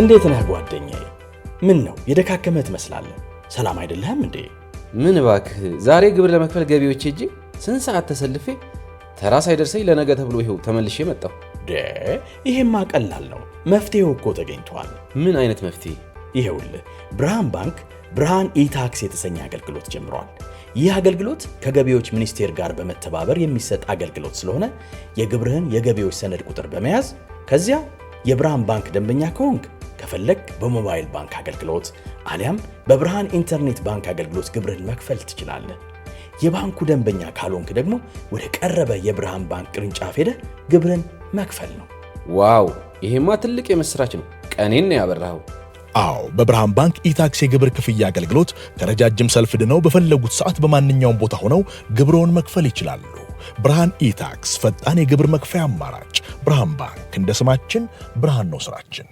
እንዴት ነህ ጓደኛዬ? ምን ነው የደካከመህ ትመስላለህ? ሰላም አይደለህም እንዴ? ምን እባክህ ዛሬ ግብር ለመክፈል ገቢዎች ሄጄ ስንት ሰዓት ተሰልፌ ተራ ሳይደርሰኝ ለነገ ተብሎ ይሄው ተመልሼ መጣሁ። ይሄማ ቀላል ነው። መፍትሄው እኮ ተገኝቷል። ምን አይነት መፍትሄ? ይሄውልህ ብርሃን ባንክ ብርሃን ኢታክስ የተሰኘ አገልግሎት ጀምሯል። ይህ አገልግሎት ከገቢዎች ሚኒስቴር ጋር በመተባበር የሚሰጥ አገልግሎት ስለሆነ የግብርህን የገቢዎች ሰነድ ቁጥር በመያዝ ከዚያ የብርሃን ባንክ ደንበኛ ከሆንክ ከፈለግ በሞባይል ባንክ አገልግሎት አሊያም በብርሃን ኢንተርኔት ባንክ አገልግሎት ግብርህን መክፈል ትችላለህ። የባንኩ ደንበኛ ካልሆንክ ደግሞ ወደ ቀረበ የብርሃን ባንክ ቅርንጫፍ ሄደህ ግብርህን መክፈል ነው። ዋው! ይሄማ ትልቅ የምስራች ነው። ቀኔን ነው ያበራኸው። አዎ፣ በብርሃን ባንክ ኢታክስ የግብር ክፍያ አገልግሎት ከረጃጅም ሰልፍ ድነው በፈለጉት ሰዓት በማንኛውም ቦታ ሆነው ግብርዎን መክፈል ይችላሉ። ብርሃን ኢታክስ ፈጣን የግብር መክፈያ አማራጭ። ብርሃን ባንክ እንደ ስማችን ብርሃን ነው ስራችን።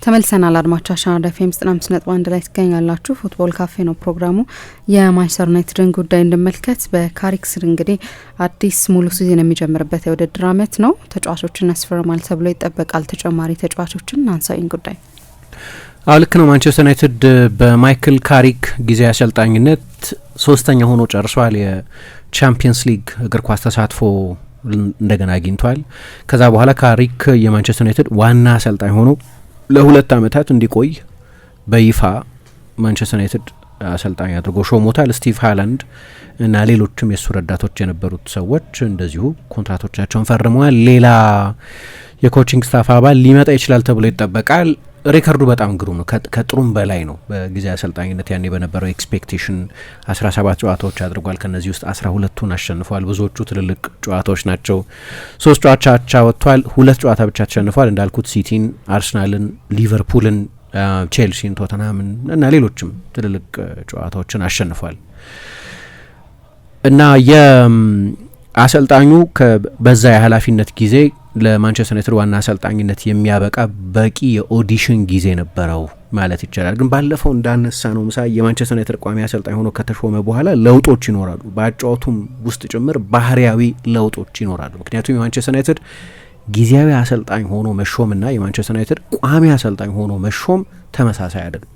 ተመልሰናል። አድማጮቻችን አራዳ ኤፍ ኤም 95.1 ላይ ትገኛላችሁ። ፉትቦል ካፌ ነው ፕሮግራሙ። የማንቸስተር ዩናይትድን ጉዳይ እንመልከት። በካሪክ ስር እንግዲህ አዲስ ሙሉ ሲዝን የሚጀምርበት የውድድር ዓመት ነው። ተጫዋቾችን ያስፈርማል ተብሎ ይጠበቃል። ተጨማሪ ተጫዋቾችን አንሳይን ጉዳይ ልክ ነው። ማንቸስተር ዩናይትድ በማይክል ካሪክ ጊዜ አሰልጣኝነት ሶስተኛ ሆኖ ጨርሷል። የቻምፒየንስ ሊግ እግር ኳስ ተሳትፎ እንደገና አግኝቷል። ከዛ በኋላ ካሪክ የማንቸስተር ዩናይትድ ዋና አሰልጣኝ ሆኖ ለ2 ዓመታት እንዲቆይ በይፋ ማንቸስተር ዩናይትድ አሰልጣኝ አድርጎ ሾሞታል። ስቲቭ ሃላንድ እና ሌሎችም የሱ ረዳቶች የነበሩት ሰዎች እንደዚሁ ኮንትራቶቻቸውን ፈርመዋል። ሌላ የኮቺንግ ስታፍ አባል ሊመጣ ይችላል ተብሎ ይጠበቃል። ሪከርዱ በጣም ግሩም ነው። ከጥሩም በላይ ነው። በጊዜ አሰልጣኝነት ያኔ በነበረው ኤክስፔክቴሽን 17 ጨዋታዎች አድርጓል። ከነዚህ ውስጥ 12ቱን አሸንፏል። ብዙዎቹ ትልልቅ ጨዋታዎች ናቸው። 3 ጨዋታ አቻ ወጥቷል። 2 ጨዋታ ብቻ ተሸንፏል። እንዳልኩት ሲቲን፣ አርሰናልን፣ ሊቨርፑልን፣ ቼልሲን፣ ቶተንሃምን እና ሌሎችም ትልልቅ ጨዋታዎችን አሸንፏል እና የአሰልጣኙ በዛ የኃላፊነት ጊዜ ለማንቸስተር ዩናይትድ ዋና አሰልጣኝነት የሚያበቃ በቂ የኦዲሽን ጊዜ ነበረው ማለት ይቻላል። ግን ባለፈው እንዳነሳ ነው ምሳ የማንቸስተር ዩናይትድ ቋሚ አሰልጣኝ ሆኖ ከተሾመ በኋላ ለውጦች ይኖራሉ። በአጫወቱም ውስጥ ጭምር ባህሪያዊ ለውጦች ይኖራሉ። ምክንያቱም የማንቸስተር ዩናይትድ ጊዜያዊ አሰልጣኝ ሆኖ መሾምና የማንቸስተር ዩናይትድ ቋሚ አሰልጣኝ ሆኖ መሾም ተመሳሳይ አይደለም።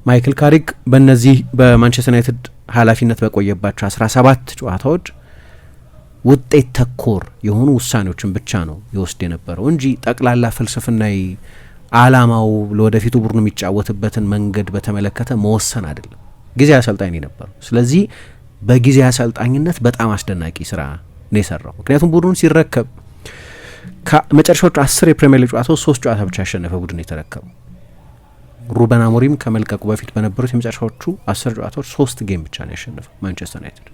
ማይክል ካሪክ በእነዚህ በማንቸስተር ዩናይትድ ኃላፊነት በቆየባቸው 17 ጨዋታዎች ውጤት ተኮር የሆኑ ውሳኔዎችን ብቻ ነው ይወስድ የነበረው እንጂ ጠቅላላ ፍልስፍናዊ አላማው ለወደፊቱ ቡድኑ የሚጫወትበትን መንገድ በተመለከተ መወሰን አይደለም። ጊዜ አሰልጣኝ ነበረው። ስለዚህ በጊዜ አሰልጣኝነት በጣም አስደናቂ ስራ ነው የሰራው። ምክንያቱም ቡድኑን ሲረከብ ከመጨረሻዎቹ 10 የፕሪሚየር ሊግ ጨዋታዎች 3 ጨዋታ ብቻ ያሸነፈ ቡድን የተረከበው። ሩበን አሞሪም ከመልቀቁ በፊት በነበሩት የመጨረሻዎቹ 10 ጨዋታዎች 3 ጌም ብቻ ነው ያሸነፈው ማንቸስተር ዩናይትድ።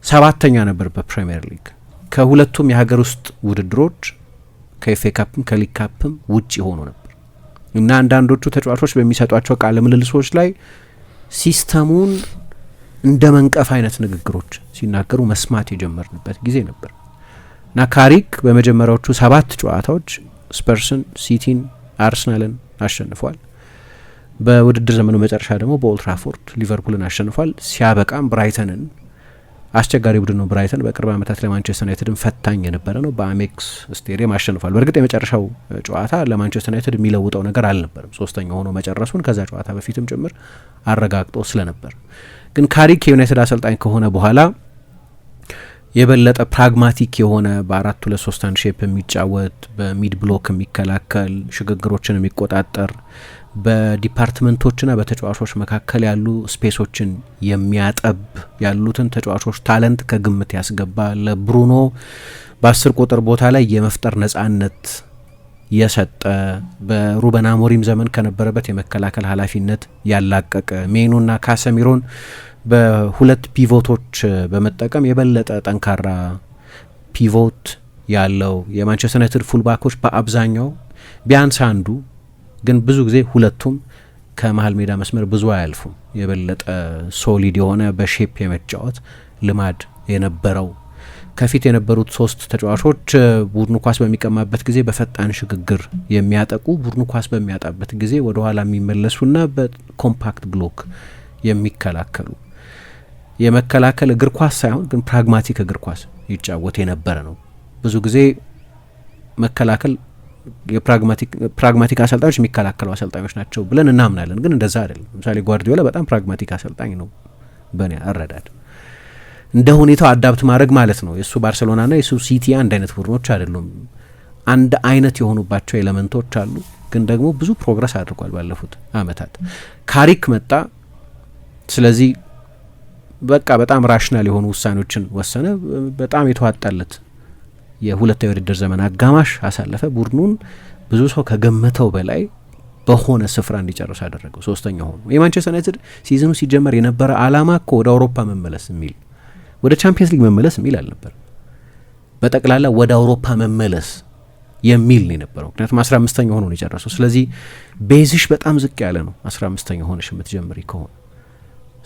7ኛ ነበር በፕሪሚየር ሊግ። ከሁለቱም የሀገር ውስጥ ውድድሮች ከኤፍኤ ካፕም ከሊግ ካፕም ውጪ ሆኖ ነበር እና አንዳንዶቹ ተጫዋቾች በሚሰጧቸው ቃለ ምልልሶች ላይ ሲስተሙን እንደ መንቀፍ አይነት ንግግሮች ሲናገሩ መስማት የጀመርንበት ጊዜ ነበር እና ካሪክ በመጀመሪያዎቹ 7 ጨዋታዎች ስፐርስን፣ ሲቲን፣ አርሰናልን አሸንፏል። በውድድር ዘመኑ መጨረሻ ደግሞ በኦልትራፎርድ ሊቨርፑልን አሸንፏል። ሲያበቃም ብራይተንን አስቸጋሪ ቡድን ነው። ብራይተን በቅርብ ዓመታት ለማንቸስተር ዩናይትድን ፈታኝ የነበረ ነው። በአሜክስ ስቴዲየም አሸንፏል። በእርግጥ የመጨረሻው ጨዋታ ለማንቸስተር ዩናይትድ የሚለውጠው ነገር አልነበርም። 3ኛ ሆኖ መጨረሱን ከዛ ጨዋታ በፊትም ጭምር አረጋግጦ ስለነበር፣ ግን ካሪክ የዩናይትድ አሰልጣኝ ከሆነ በኋላ የበለጠ ፕራግማቲክ የሆነ በ4-2-3-1 ሼፕ የሚጫወት በሚድ ብሎክ የሚከላከል ሽግግሮችን የሚቆጣጠር በዲፓርትመንቶችና በተጫዋቾች መካከል ያሉ ስፔሶችን የሚያጠብ ያሉትን ተጫዋቾች ታለንት ከግምት ያስገባ ለብሩኖ በ10 ቁጥር ቦታ ላይ የመፍጠር ነጻነት የሰጠ በሩበን አሞሪም ዘመን ከነበረበት የመከላከል ኃላፊነት ያላቀቀ ሜኑና ካሰሚሮን በ2 ፒቮቶች በመጠቀም የበለጠ ጠንካራ ፒቮት ያለው የማንቸስተር ዩናይትድ ፉልባኮች በአብዛኛው ቢያንስ አንዱ ግን ብዙ ጊዜ ሁለቱም ከመሀል ሜዳ መስመር ብዙ አያልፉም። የበለጠ ሶሊድ የሆነ በሼፕ የመጫወት ልማድ የነበረው ከፊት የነበሩት 3 ተጫዋቾች ቡድኑ ኳስ በሚቀማበት ጊዜ በፈጣን ሽግግር የሚያጠቁ ቡድኑ ኳስ በሚያጣበት ጊዜ ወደ ኋላ የሚመለሱና በኮምፓክት ብሎክ የሚከላከሉ የመከላከል እግር ኳስ ሳይሆን ግን ፕራግማቲክ እግር ኳስ ይጫወት የነበረ ነው። ብዙ ጊዜ መከላከል የፕራግማቲክ አሰልጣኞች የሚከላከሉ አሰልጣኞች ናቸው ብለን እናምናለን። ግን እንደዛ አይደለም። ለምሳሌ ጓርዲዮላ በጣም ፕራግማቲክ አሰልጣኝ ነው በእኔ አረዳድ። እንደ ሁኔታው አዳፕት ማድረግ ማለት ነው። የእሱ ባርሴሎናና የእሱ ሲቲ አንድ አይነት ቡድኖች አይደሉም። አንድ አይነት የሆኑባቸው ኤሌመንቶች አሉ። ግን ደግሞ ብዙ ፕሮግረስ አድርጓል ባለፉት አመታት። ካሪክ መጣ። ስለዚህ በቃ በጣም ራሽናል የሆኑ ውሳኔዎችን ወሰነ። በጣም የተዋጣለት የሁለተኛ የውድድር ዘመን አጋማሽ አሳለፈ። ቡድኑን ብዙ ሰው ከገመተው በላይ በሆነ ስፍራ እንዲጨርስ አደረገው። ሶስተኛ ሆኑ። የማንቸስተር ዩናይትድ ሲዝኑ ሲጀመር የነበረ አላማ እኮ ወደ አውሮፓ መመለስ የሚል ወደ ቻምፒየንስ ሊግ መመለስ የሚል አልነበር። በጠቅላላ ወደ አውሮፓ መመለስ የሚል ነው የነበረው። ምክንያቱም 15ኛ ሆኖ ነው የጨረሰው። ስለዚህ ቤዝሽ በጣም ዝቅ ያለ ነው 15ኛ ሆነሽ የምትጀምሪ ከሆነ።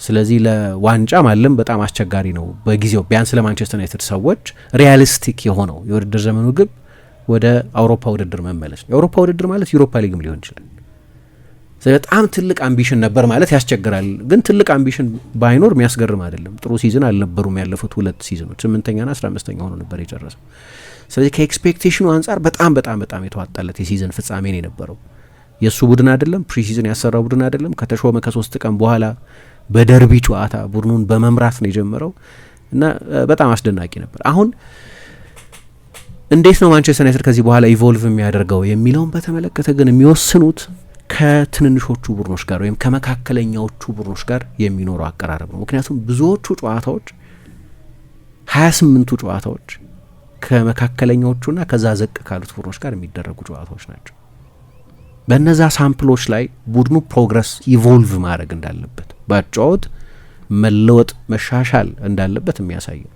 ስለዚህ ለዋንጫ ማለም በጣም አስቸጋሪ ነው በጊዜው። ቢያንስ ለማንቸስተር ዩናይትድ ሰዎች ሪያሊስቲክ የሆነው የውድድር ዘመኑ ግብ ወደ አውሮፓ ውድድር መመለስ ነው። የአውሮፓ ውድድር ማለት ዩሮፓ ሊግም ሊሆን ይችላል። በጣም ትልቅ አምቢሽን ነበር ማለት ያስቸግራል። ግን ትልቅ አምቢሽን ባይኖር የሚያስገርም አይደለም። ጥሩ ሲዝን አልነበሩም ያለፉት ሁለት ሲዝኖች። 8ኛና 15ኛ ሆኖ ነበር የጨረሰው። ስለዚህ ከኤክስፔክቴሽኑ አንጻር በጣም በጣም በጣም የተዋጣለት የሲዝን ፍጻሜ ነው የነበረው። የእሱ ቡድን አይደለም፣ ፕሪሲዝን ያሰራው ቡድን አይደለም። ከተሾመ ከ3 ቀን በኋላ በደርቢ ጨዋታ ቡድኑን በመምራት ነው የጀመረው እና በጣም አስደናቂ ነበር። አሁን እንዴት ነው ማንቸስተር ዩናይትድ ከዚህ በኋላ ኢቮልቭ የሚያደርገው የሚለውን በተመለከተ ግን የሚወስኑት ከትንንሾቹ ቡድኖች ጋር ወይም ከመካከለኛዎቹ ቡድኖች ጋር የሚኖረው አቀራረብ ነው። ምክንያቱም ብዙዎቹ ጨዋታዎች 28ቱ ጨዋታዎች ከመካከለኛዎቹና ከዛ ዘቅ ካሉት ቡድኖች ጋር የሚደረጉ ጨዋታዎች ናቸው። በእነዛ ሳምፕሎች ላይ ቡድኑ ፕሮግረስ ኢቮልቭ ማድረግ እንዳለበት ባጫወት መለወጥ መሻሻል እንዳለበት የሚያሳይ ነው።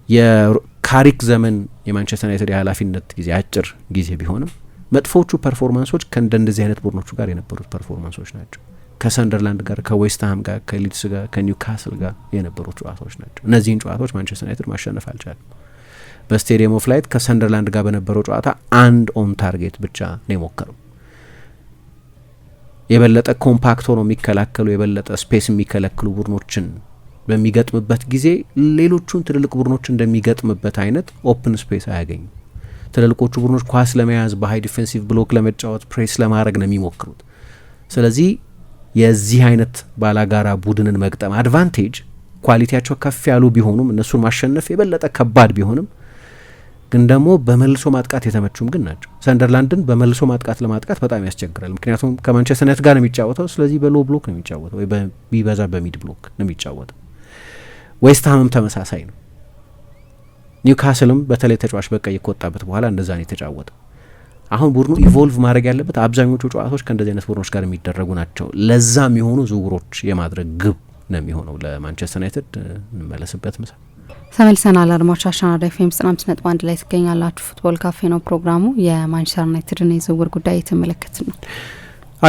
የካሪክ ዘመን የማንቸስተር ዩናይትድ የኃላፊነት ጊዜ አጭር ጊዜ ቢሆንም መጥፎቹ ፐርፎርማንሶች ከእንደዚህ አይነት ቡድኖቹ ጋር የነበሩት ፐርፎርማንሶች ናቸው። ከሰንደርላንድ ጋር፣ ከዌስትሃም ጋር፣ ከሊድስ ጋር፣ ከኒውካስል ጋር የነበሩት ጨዋታዎች ናቸው። እነዚህን ጨዋታዎች ማንቸስተር ዩናይትድ ማሸነፍ አልቻለም። በስቴዲየም ኦፍ ላይት ከሰንደርላንድ ጋር በነበረው ጨዋታ አንድ ኦን ታርጌት ብቻ ነው የሞከረው። የበለጠ ኮምፓክት ሆኖ የሚከላከሉ የበለጠ ስፔስ የሚከለክሉ ቡድኖችን በሚገጥምበት ጊዜ ሌሎቹን ትልልቅ ቡድኖች እንደሚገጥምበት አይነት ኦፕን ስፔስ አያገኙም። ትልልቆቹ ቡድኖች ኳስ ለመያዝ በሀይ ዲፌንሲቭ ብሎክ ለመጫወት ፕሬስ ለማድረግ ነው የሚሞክሩት። ስለዚህ የዚህ አይነት ባላጋራ ቡድንን መግጠም አድቫንቴጅ ኳሊቲያቸው ከፍ ያሉ ቢሆኑም እነሱን ማሸነፍ የበለጠ ከባድ ቢሆንም ግን ደግሞ በመልሶ ማጥቃት የተመቹም ግን ናቸው። ሰንደርላንድን በመልሶ ማጥቃት ለማጥቃት በጣም ያስቸግራል። ምክንያቱም ከማንቸስተር ዩናይትድ ጋር ነው የሚጫወተው። ስለዚህ በሎ ብሎክ ነው የሚጫወተው ወይ ቢበዛ በሚድ ብሎክ ነው የሚጫወተው። ዌስትሃምም ተመሳሳይ ነው። ኒውካስልም በተለይ ተጫዋች በቀይ ከወጣበት በኋላ እንደዛ ነው የተጫወተው። አሁን ቡድኑ ኢቮልቭ ማድረግ ያለበት አብዛኞቹ ጨዋታዎች ከእንደዚህ አይነት ቡድኖች ጋር የሚደረጉ ናቸው። ለዛ የሚሆኑ ዝውውሮች የማድረግ ግብ ነው የሚሆነው ለማንቸስተር ዩናይትድ። እንመለስበት ምሳ ተመልሰናል። አድማጮቻችን አራዳ ኤፍ ኤም 95.1 ላይ ትገኛላችሁ። ፉትቦል ካፌ ነው ፕሮግራሙ። የማንቸስተር ዩናይትድን የዝውውር ጉዳይ እየተመለከትን ነው።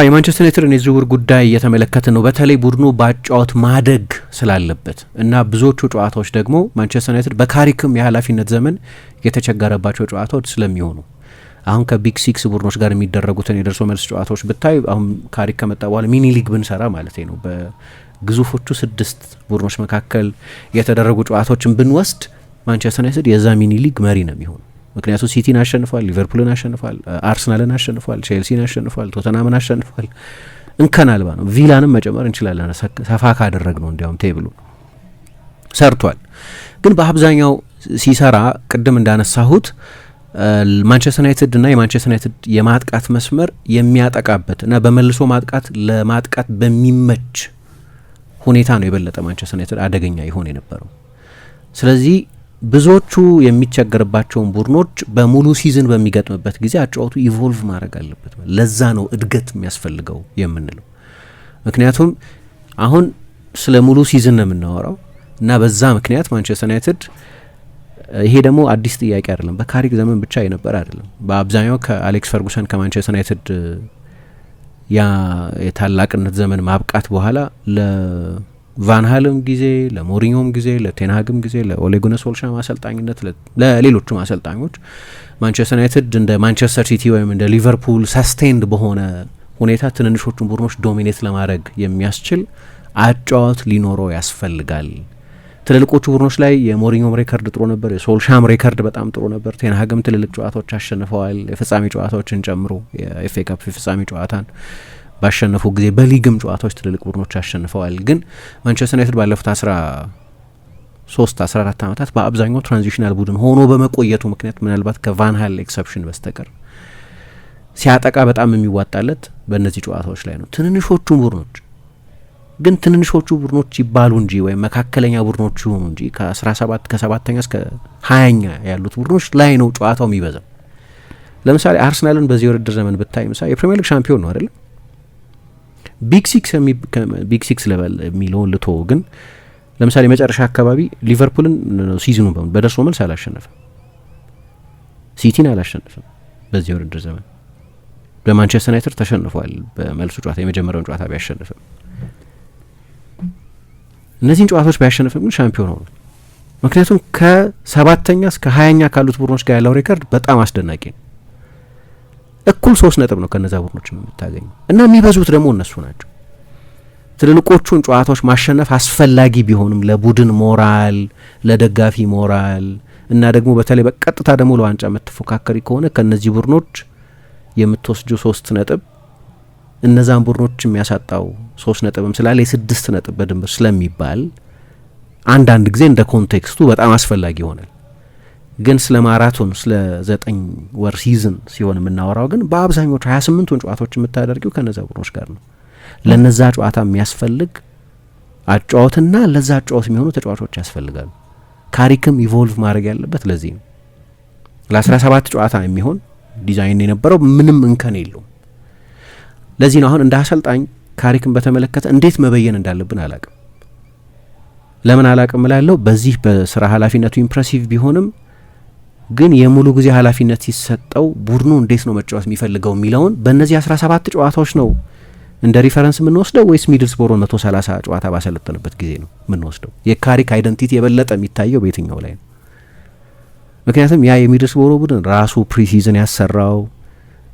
የማንቸስተር ዩናይትድን የዝውውር ጉዳይ እየተመለከትን ነው። በተለይ ቡድኑ በአጫወት ማደግ ስላለበት እና ብዙዎቹ ጨዋታዎች ደግሞ ማንቸስተር ዩናይትድ በካሪክም የኃላፊነት ዘመን የተቸገረባቸው ጨዋታዎች ስለሚሆኑ አሁን ከቢግ ሲክስ ቡድኖች ጋር የሚደረጉትን የደርሶ መልስ ጨዋታዎች ብታይ አሁን ካሪክ ከመጣ በኋላ ሚኒ ሊግ ብንሰራ ማለት ነው በግዙፎቹ 6 ቡድኖች መካከል የተደረጉ ጨዋታዎችን ብንወስድ ማንቸስተር ዩናይትድ የዛ ሚኒ ሊግ መሪ ነው የሚሆኑ። ምክንያቱም ሲቲን አሸንፏል፣ ሊቨርፑልን አሸንፏል፣ አርሰናልን አሸንፏል፣ ቼልሲን አሸንፏል፣ ቶተናምን አሸንፏል። እንከን አልባ ነው። ቪላንም መጨመር እንችላለን ሰፋ ካደረግ ነው። እንዲያውም ቴብሉ ሰርቷል። ግን በአብዛኛው ሲሰራ ቅድም እንዳነሳሁት ማንቸስተር ዩናይትድ እና የማንቸስተር ዩናይትድ የማጥቃት መስመር የሚያጠቃበት እና በመልሶ ማጥቃት ለማጥቃት በሚመች ሁኔታ ነው የበለጠ ማንቸስተር ዩናይትድ አደገኛ ይሆን የነበረው። ስለዚህ ብዙዎቹ የሚቸገርባቸውን ቡድኖች በሙሉ ሲዝን በሚገጥምበት ጊዜ አጫወቱ ኢቮልቭ ማድረግ አለበት። ለዛ ነው እድገት የሚያስፈልገው የምንለው። ምክንያቱም አሁን ስለ ሙሉ ሲዝን ነው የምናወራው እና በዛ ምክንያት ማንቸስተር ዩናይትድ ይሄ ደግሞ አዲስ ጥያቄ አይደለም፣ በካሪክ ዘመን ብቻ የነበረ አይደለም። በአብዛኛው ከአሌክስ ፈርጉሰን ከማንቸስተር ዩናይትድ ያ የታላቅነት ዘመን ማብቃት በኋላ ለቫንሃልም ጊዜ፣ ለሞሪኞም ጊዜ፣ ለቴንሃግም ጊዜ፣ ለኦሌ ጉነር ሶልሻር አሰልጣኝነት፣ ለሌሎቹም አሰልጣኞች ማንቸስተር ዩናይትድ እንደ ማንቸስተር ሲቲ ወይም እንደ ሊቨርፑል ሰስቴንድ በሆነ ሁኔታ ትንንሾቹን ቡድኖች ዶሚኔት ለማድረግ የሚያስችል አጫዋት ሊኖረው ያስፈልጋል። ትልልቆቹ ቡድኖች ላይ የሞሪኞም ሬከርድ ጥሩ ነበር፣ የሶልሻም ሬከርድ በጣም ጥሩ ነበር። ቴንሃግም ትልልቅ ጨዋታዎች አሸንፈዋል፣ የፍጻሜ ጨዋታዎችን ጨምሮ የኤፍኤ ካፕ የፍጻሜ ጨዋታን ባሸነፉ ጊዜ በሊግም ጨዋታዎች ትልልቅ ቡድኖች አሸንፈዋል። ግን ማንቸስተር ዩናይትድ ባለፉት 13-14 ዓመታት በአብዛኛው ትራንዚሽናል ቡድን ሆኖ በመቆየቱ ምክንያት ምናልባት ከቫንሃል ኤክሰፕሽን በስተቀር ሲያጠቃ በጣም የሚዋጣለት በእነዚህ ጨዋታዎች ላይ ነው። ትንንሾቹ ቡድኖች ይባሉ እንጂ ወይም መካከለኛ ቡድኖች ይሆኑ እንጂ ከ17 ከ7ኛ እስከ 20ኛ ያሉት ቡድኖች ላይ ነው ጨዋታው የሚበዛው። ለምሳሌ አርሰናልን በዚህ የውድድር ዘመን ብታይ ምሳሌ የፕሪሚየር ሊግ ሻምፒዮን ነው አይደለም። ቢግ ሲክስ ለበል የሚለውን ልቶ ግን ለምሳሌ መጨረሻ አካባቢ ሊቨርፑልን ሲዝኑን በሙሉ በደርሶ መልስ አላሸነፈም፣ ሲቲን አላሸነፈም። በዚህ የውድድር ዘመን በማንቸስተር ዩናይትድ ተሸንፏል በመልሱ ጨዋታ የመጀመሪያውን ጨዋታ ቢያሸንፍም እነዚህን ጨዋታዎች ቢያሸንፍም ግን ሻምፒዮን ሆኗል። ምክንያቱም ከ7ኛ እስከ 20ኛ ካሉት ቡድኖች ጋር ያለው ሬከርድ በጣም አስደናቂ ነው። እኩል 3 ነጥብ ነው ከነዛ ቡድኖች የምታገኙ እና የሚበዙት ደግሞ እነሱ ናቸው። ትልልቆቹን ጨዋታዎች ማሸነፍ አስፈላጊ ቢሆንም ለቡድን ሞራል፣ ለደጋፊ ሞራል እና ደግሞ በተለይ በቀጥታ ደግሞ ለዋንጫ የምትፎካከሪ ከሆነ ከነዚህ ቡድኖች የምትወስጁ 3 ነጥብ እነዛን ቡድኖች የሚያሳጣው 3 ነጥብም ስላለ የ6 ነጥብ በድምር ስለሚባል አንዳንድ ጊዜ እንደ ኮንቴክስቱ በጣም አስፈላጊ ይሆናል። ግን ስለ ማራቶን ስለ 9 ወር ሲዝን ሲሆን የምናወራው ግን በአብዛኞቹ 28ቱን ጨዋታዎች የምታደርጊው ከነዛ ቡድኖች ጋር ነው። ለነዛ ጨዋታ የሚያስፈልግ አጫወትና ለዛ አጫወት የሚሆኑ ተጫዋቾች ያስፈልጋሉ። ካሪክም ኢቮልቭ ማድረግ ያለበት ለዚህ ነው። ለ17 ጨዋታ የሚሆን ዲዛይን የነበረው ምንም እንከን የለውም። ለዚህ ነው አሁን እንደ አሰልጣኝ ካሪክን በተመለከተ እንዴት መበየን እንዳለብን አላቅም። ለምን አላቅም እላለሁ? በዚህ በስራ ኃላፊነቱ ኢምፕሬሲቭ ቢሆንም ግን የሙሉ ጊዜ ኃላፊነት ሲሰጠው ቡድኑ እንዴት ነው መጫወት የሚፈልገው የሚለውን በእነዚህ 17 ጨዋታዎች ነው እንደ ሪፈረንስ የምንወስደው ወይስ ሚድልስቦሮን 130 ጨዋታ ባሰለጠነበት ጊዜ ነው የምንወስደው? የካሪክ አይደንቲቲ የበለጠ የሚታየው በየትኛው ላይ ነው? ምክንያቱም ያ የሚድልስቦሮ ቡድን ራሱ ፕሪሲዝን ያሰራው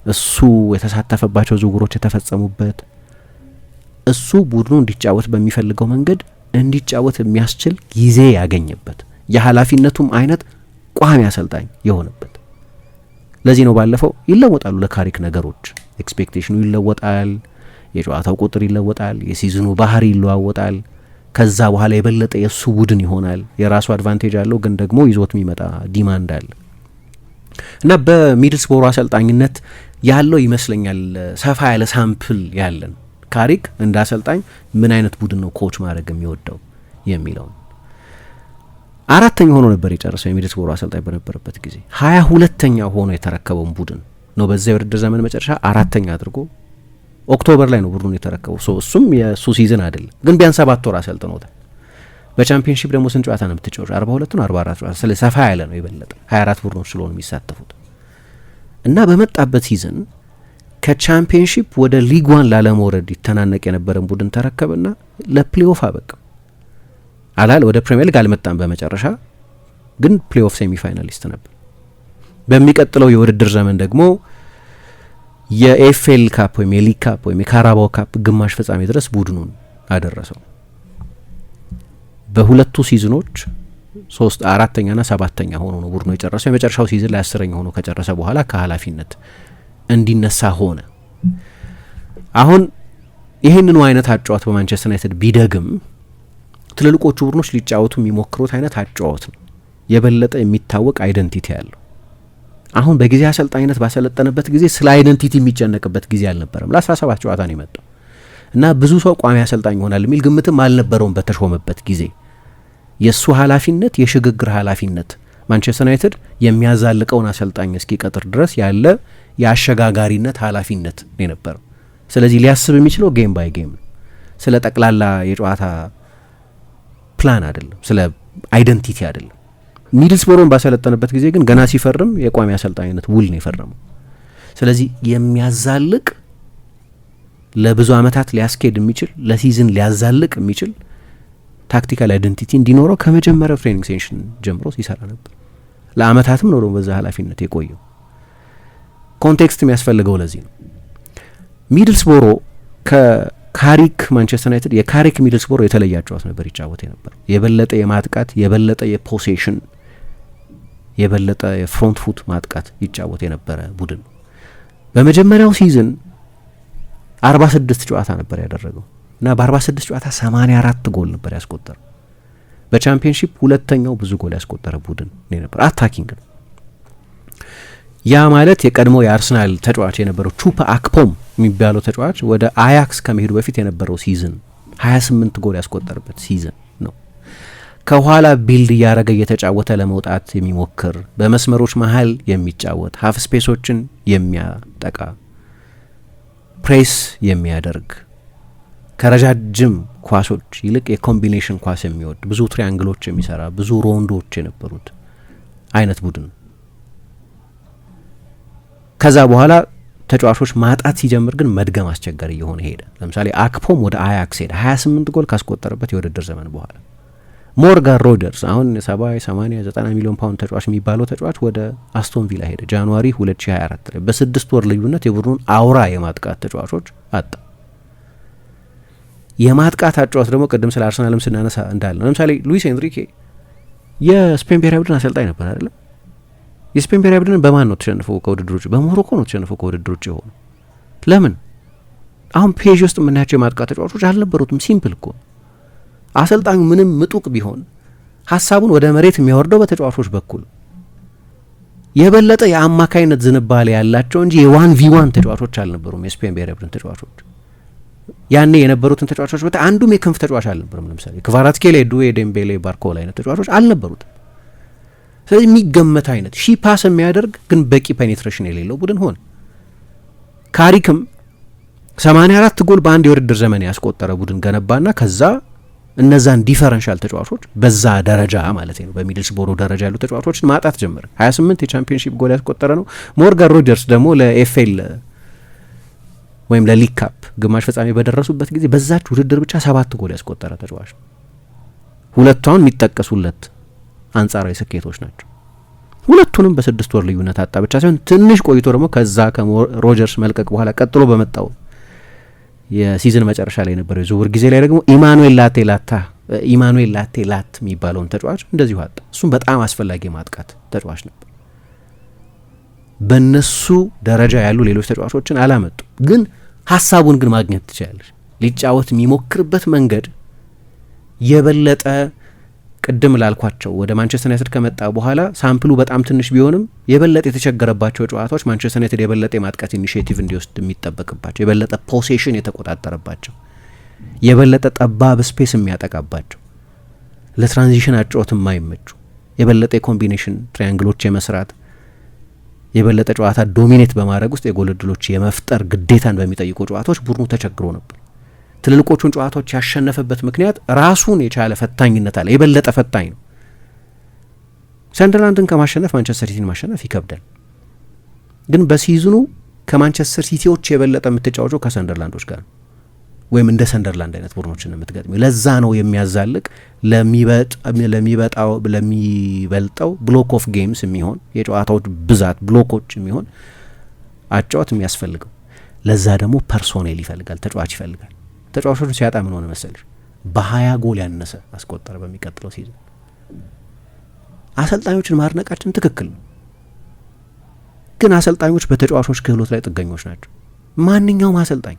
እሱ የተሳተፈባቸው ዝውውሮች የተፈጸሙበት እሱ ቡድኑ እንዲጫወት በሚፈልገው መንገድ እንዲጫወት የሚያስችል ጊዜ ያገኘበት የኃላፊነቱም አይነት ቋሚ አሰልጣኝ የሆነበት። ለዚህ ነው ባለፈው ይለወጣሉ ለካሪክ ነገሮች፣ ኤክስፔክቴሽኑ ይለወጣል፣ የጨዋታው ቁጥር ይለወጣል፣ የሲዝኑ ባህሪ ይለዋወጣል። ከዛ በኋላ የበለጠ የእሱ ቡድን ይሆናል። የራሱ አድቫንቴጅ አለው፣ ግን ደግሞ ይዞት የሚመጣ ዲማንድ አለ እና በሚድልስቦሮ አሰልጣኝነት ያለው ይመስለኛል ሰፋ ያለ ሳምፕል ያለን ካሪክ እንደ አሰልጣኝ ምን አይነት ቡድን ነው ኮች ማድረግ የሚወደው የሚለው። 4ኛ ሆኖ ነበር የጨረሰው የሚድልስቦሮ አሰልጣኝ በነበረበት ጊዜ 22ኛ ሆኖ የተረከበውን ቡድን ነው በዛ የውድድር ዘመን መጨረሻ 4ኛ አድርጎ ኦክቶበር ላይ ነው ቡድኑን የተረከበው። እሱም የሱ ሲዝን አይደለም፣ ግን ቢያንስ 7 ወር አሰልጥኖታል። በቻምፒየንሺፕ ደግሞ ስንት ጨዋታ ነው የምትጫወቱ? 42 ነው 44 ጨዋታ። ስለ ሰፋ ያለ ነው የበለጠ 24 ቡድኖች ስለሆኑ የሚሳተፉት እና በመጣበት ሲዝን ከቻምፒየንሺፕ ወደ ሊግ 1 ላለመውረድ ይተናነቅ የነበረን ቡድን ተረከበና ለፕሌኦፍ አበቃ። ወደ ፕሪሚየር ሊግ አልመጣም በመጨረሻ ግን ፕሌኦፍ ሴሚ ፋይናሊስት ነበር። በሚቀጥለው የውድድር ዘመን ደግሞ የኤፍኤል ካፕ ወይም የሊግ ካፕ ወይም የካራባው ካፕ ግማሽ ፍጻሜ ድረስ ቡድኑን አደረሰው። በሁለቱ ሲዝኖች 3 4ኛና 7ኛ ሆኖ ነው ቡድኑ የጨረሰው። የመጨረሻው ሲዝን ላይ 10ኛ ሆኖ ከጨረሰ በኋላ ከኃላፊነት እንዲነሳ ሆነ። አሁን ይህንኑ አይነት አጫወት በማንቸስተር ዩናይትድ ቢደግም ትልልቆቹ ቡድኖች ሊጫወቱ የሚሞክሩት አይነት አጫወት ነው፣ የበለጠ የሚታወቅ አይደንቲቲ ያለው። አሁን በጊዜ አሰልጣኝነት ባሰለጠነበት ጊዜ ስለ አይደንቲቲ የሚጨነቅበት ጊዜ አልነበረም። ለ17 ጨዋታ ነው የመጣው እና ብዙ ሰው ቋሚ አሰልጣኝ ይሆናል የሚል ግምትም አልነበረውም በተሾመበት ጊዜ። የእሱ ኃላፊነት የሽግግር ኃላፊነት ማንቸስተር ዩናይትድ የሚያዛልቀውን አሰልጣኝ እስኪቀጥር ድረስ ያለ የአሸጋጋሪነት ኃላፊነት ነው የነበረው። ስለዚህ ሊያስብ የሚችለው ጌም ባይ ጌም ነው፣ ስለ ጠቅላላ የጨዋታ ፕላን አይደለም፣ ስለ አይደንቲቲ አይደለም። ሚድልስቦሮን ባሰለጠነበት ጊዜ ግን ገና ሲፈርም የቋሚ አሰልጣኝነት ውል ነው የፈረመው። ስለዚህ የሚያዛልቅ ለብዙ አመታት ሊያስኬድ የሚችል ለሲዝን ሊያዛልቅ የሚችል ታክቲካል አይደንቲቲ እንዲኖረው ከመጀመሪያው ትሬኒንግ ሴሽን ጀምሮ ሲሰራ ነበር። ለአመታትም ነው በዛ ኃላፊነት የቆየው። ኮንቴክስት የሚያስፈልገው ለዚህ ነው። ሚድልስቦሮ ካሪክ ማንቸስተር ዩናይትድ የካሪክ ሚድልስቦሮ የተለየ ጨዋታ ነበር ይጫወት የነበር። የበለጠ የማጥቃት የበለጠ የፖሴሽን የበለጠ የፍሮንት ፉት ማጥቃት ይጫወት የነበረ ቡድን ነው። በመጀመሪያው ሲዝን 46 ጨዋታ ነበር ያደረገው እና በ46 ጨዋታ 84 ጎል ነበር ያስቆጠረው። በቻምፒየንሺፕ ሁለተኛው ብዙ ጎል ያስቆጠረ ቡድን ነበር። አታኪንግ ነው። ያ ማለት የቀድሞ የአርሰናል ተጫዋች የነበረው ቹፓ አክፖም የሚባለው ተጫዋች ወደ አያክስ ከመሄዱ በፊት የነበረው ሲዝን 28 ጎል ያስቆጠረበት ሲዝን ነው። ከኋላ ቢልድ እያረገ እየተጫወተ ለመውጣት የሚሞክር በመስመሮች መሀል የሚጫወት ሀፍ ስፔሶችን የሚያጠቃ ፕሬስ የሚያደርግ ከረጃጅም ኳሶች ይልቅ የኮምቢኔሽን ኳስ የሚወድ ብዙ ትሪያንግሎች የሚሰራ ብዙ ሮንዶች የነበሩት አይነት ቡድን። ከዛ በኋላ ተጫዋቾች ማጣት ሲጀምር ግን መድገም አስቸጋሪ እየሆነ ሄደ። ለምሳሌ አክፖም ወደ አያክስ ሄደ 28 ጎል ካስቆጠረበት የውድድር ዘመን በኋላ። ሞርጋን ሮጀርስ አሁን 70 80 90 ሚሊዮን ፓውንድ ተጫዋች የሚባለው ተጫዋች ወደ አስቶን ቪላ ሄደ ጃንዋሪ 2024 ላይ። በ6 ወር ልዩነት የቡድኑን አውራ የማጥቃት ተጫዋቾች አጣ። የማጥቃት አጫዋች ደግሞ ቅድም ስለ አርሰናልም ስናነሳ እንዳለ ለምሳሌ ሉዊስ ኤንሪኬ የስፔን ብሔራዊ ቡድን አሰልጣኝ ነበር አይደል? የስፔን ብሔራዊ ቡድን በማን ነው ተሸንፈው ከውድድር ውጭ? በሞሮኮ ነው ተሸንፈው ከውድድር ውጭ የሆኑ። ለምን? አሁን ፔጅ ውስጥ የምናያቸው የማጥቃት ተጫዋቾች አልነበሩትም። ሲምፕል እኮ አሰልጣኙ ምንም ምጡቅ ቢሆን ሀሳቡን ወደ መሬት የሚያወርደው በተጫዋቾች በኩል የበለጠ የአማካይነት ዝንባሌ ያላቸው እንጂ የ1v1 ተጫዋቾች አልነበሩም የስፔን ብሔራዊ ቡድን ተጫዋቾች። ያኔ የነበሩትን ተጫዋቾች አንዱም የክንፍ ተጫዋች አልነበሩም። ለምሳሌ ክቫራትስኬሊያ፣ ዱዌ፣ ዴምቤሌ፣ ባርኮላ አይነት ተጫዋቾች አልነበሩትም። ስለዚህ የሚገመት አይነት ፓስ የሚያደርግ ግን በቂ ፔኔትሬሽን የሌለው ቡድን ሆነ። ካሪክም 84 ጎል በአንድ የውድድር ዘመን ያስቆጠረ ቡድን ገነባና ከዛ እነዛን ዲፈረንሻል ተጫዋቾች በዛ ደረጃ ማለት ነው በሚድልስቦሮ ደረጃ ያሉ ተጫዋቾችን ማጣት ጀመረ። 28 የቻምፒየንሺፕ ጎል ያስቆጠረ ነው። ሞርጋን ሮጀርስ ደግሞ ለኤፍኤል ወይም ለሊግ ካፕ ግማሽ ፍጻሜ በደረሱበት ጊዜ በዛች ውድድር ብቻ 7 ጎል ያስቆጠረ ተጫዋች። ሁለቷን የሚጠቀሱለት አንጻራዊ ስኬቶች ናቸው። ሁለቱንም በ6 ወር ልዩነት አጣ ብቻ ሳይሆን ትንሽ ቆይቶ ደግሞ ከዛ ከሮጀርስ መልቀቅ በኋላ ቀጥሎ በመጣው የሲዝን መጨረሻ ላይ የነበረው የዝውውር ጊዜ ላይ ደግሞ ኢማኑኤል ላቴ ላት የሚባለውን ተጫዋች እንደዚሁ አጣ። እሱም በጣም አስፈላጊ ማጥቃት ተጫዋች ነበር። በእነሱ ደረጃ ያሉ ሌሎች ተጫዋቾችን አላመጡ፣ ግን ሀሳቡን ግን ማግኘት ትችላለች። ሊጫወት የሚሞክርበት መንገድ የበለጠ ቅድም ላልኳቸው ወደ ማንቸስተር ዩናይትድ ከመጣ በኋላ ሳምፕሉ በጣም ትንሽ ቢሆንም የበለጠ የተቸገረባቸው ጨዋታዎች ማንቸስተር ዩናይትድ የበለጠ የማጥቃት ኢኒሼቲቭ እንዲወስድ የሚጠበቅባቸው፣ የበለጠ ፖሴሽን የተቆጣጠረባቸው፣ የበለጠ ጠባብ ስፔስ የሚያጠቃባቸው፣ ለትራንዚሽን አጨዋወት የማይመቹ፣ የበለጠ የኮምቢኔሽን ትሪያንግሎች የመስራት፣ የበለጠ ጨዋታ ዶሚኔት በማድረግ ውስጥ የጎል ዕድሎች የመፍጠር ግዴታን በሚጠይቁ ጨዋታዎች ቡድኑ ተቸግሮ ነበር። ትልልቆቹን ጨዋታዎች ያሸነፈበት ምክንያት ራሱን የቻለ ፈታኝነት አለ። የበለጠ ፈታኝ ነው። ሰንደርላንድን ከማሸነፍ ማንቸስተር ሲቲን ማሸነፍ ይከብዳል። ግን በሲዝኑ ከማንቸስተር ሲቲዎች የበለጠ የምትጫወተው ከሰንደርላንዶች ጋር ነው፣ ወይም እንደ ሰንደርላንድ አይነት ቡድኖችን የምትገጥሚው። ለዛ ነው የሚያዛልቅ ለሚበልጠው ብሎክ ኦፍ ጌምስ የሚሆን የጨዋታዎች ብዛት ብሎኮች የሚሆን አጫወት የሚያስፈልገው። ለዛ ደግሞ ፐርሶኔል ይፈልጋል፣ ተጫዋች ይፈልጋል። ተጫዋቾቹን ሲያጣ ምን ሆነ መሰለሽ? በ20 ጎል ያነሰ አስቆጠረ በሚቀጥለው ሲዝን። አሰልጣኞችን ማድነቃችን ትክክል ነው፣ ግን አሰልጣኞች በተጫዋቾች ክህሎት ላይ ጥገኞች ናቸው። ማንኛውም አሰልጣኝ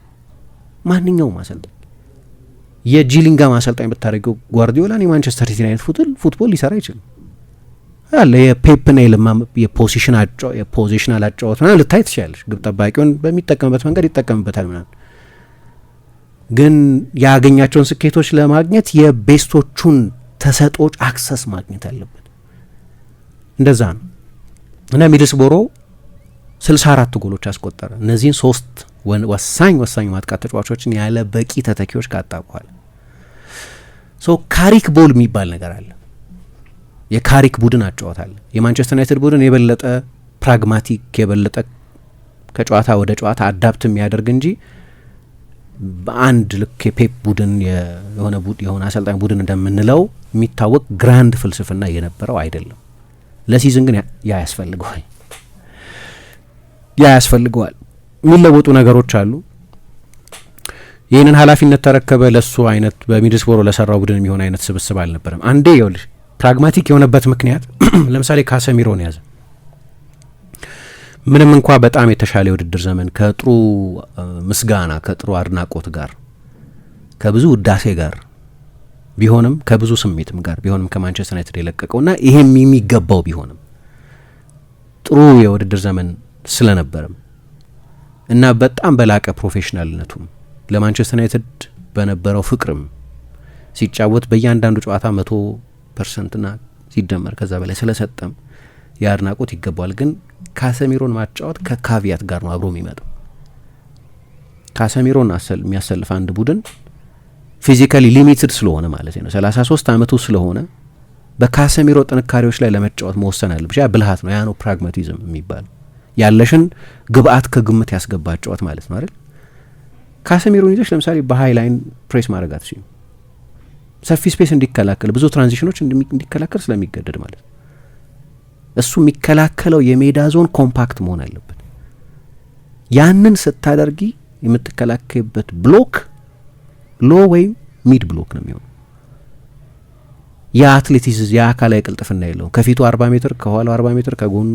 የጂሊንጋም አሰልጣኝ ብታደርገው ጓርዲዮላን የማንቸስተር ሲቲ አይነት ፉትቦል ሊሰራ አይችልም አለ። የፔፕኔል የፖዚሽናል አጫወት ምናምን ልታይ ትችላለች። ግብ ጠባቂውን በሚጠቀምበት መንገድ ይጠቀምበታል ምናምን፣ ግን ያገኛቸውን ስኬቶች ለማግኘት የቤስቶቹን ተሰጦች አክሰስ ማግኘት አለበት። እንደዛ ነው እና ሚድልስቦሮ 64 ጎሎች አስቆጠረ። እነዚህን 3 ወሳኝ ማጥቃት ተጫዋቾችን ያለ በቂ ተተኪዎች ካጣ በኋላ ካሪክ ቦል የሚባል ነገር አለ። የካሪክ ቡድን አጫወት አለ። የማንቸስተር ዩናይትድ ቡድን የበለጠ ፕራግማቲክ፣ የበለጠ ከጨዋታ ወደ ጨዋታ አዳፕት የሚያደርግ እንጂ በአንድ ልክ የፔፕ ቡድን የሆነ አሰልጣኝ ቡድን እንደምንለው የሚታወቅ ግራንድ ፍልስፍና የነበረው አይደለም። ለሲዝን ግን ያ ያስፈልገዋል። የሚለወጡ ነገሮች አሉ። ይህንን ኃላፊነት ተረከበ። ለሱ አይነት በሚድልስቦሮ ለሰራው ቡድን የሚሆን አይነት ስብስብ አልነበረም። አንዴ ይኸውልሽ ፕራግማቲክ የሆነበት ምክንያት ለምሳሌ ካሰሚሮን ያዘ። ምንም እንኳ በጣም የተሻለ የውድድር ዘመን ከጥሩ ምስጋና ከጥሩ አድናቆት ጋር ከብዙ ውዳሴ ጋር ቢሆንም ከብዙ ስሜትም ጋር ቢሆንም ከማንቸስተር ዩናይትድ የለቀቀውና ይሄም የሚገባው ቢሆንም ጥሩ የውድድር ዘመን ስለነበረም እና በጣም በላቀ ፕሮፌሽናልነቱም ለማንቸስተር ዩናይትድ በነበረው ፍቅርም ሲጫወት በእያንዳንዱ ጨዋታ 100%ና ሲደመር ከዛ በላይ ስለሰጠም የአድናቆት ይገባዋል። ግን ካሰሚሮን ማጫወት ከካቪያት ጋር ነው አብሮ የሚመጣው። ካሰሚሮን የሚያሰልፍ አንድ ቡድን ፊዚካሊ ሊሚትድ ስለሆነ ማለት ነው 33 ዓመቱ ስለሆነ በካሰሚሮ ጥንካሬዎች ላይ ለመጫወት መወሰን አለብሽ። ያ ብልሃት ነው። ያ ነው ፕራግማቲዝም የሚባል ያለሽን ግብአት ከግምት ያስገባ ጨዋት ማለት ነው አይደል? ካሰሚሮን ይዘሽ ለምሳሌ በሃይ ላይን ፕሬስ ማድረግ አትችይም። ሰፊ ስፔስ እንዲከላከል ብዙ ትራንዚሽኖች እንዲከላከል ስለሚገደድ ማለት ነው። እሱ የሚከላከለው የሜዳ ዞን ኮምፓክት መሆን አለበት። ያንን ስታደርጊ የምትከላከይበት ብሎክ ሎ ወይም ሚድ ብሎክ ነው የሚሆነው። የአትሌቲክስ የአካላዊ ቅልጥፍና የለውም። ከፊቱ 40 ሜትር ከኋላው 40 ሜትር ከጎኑ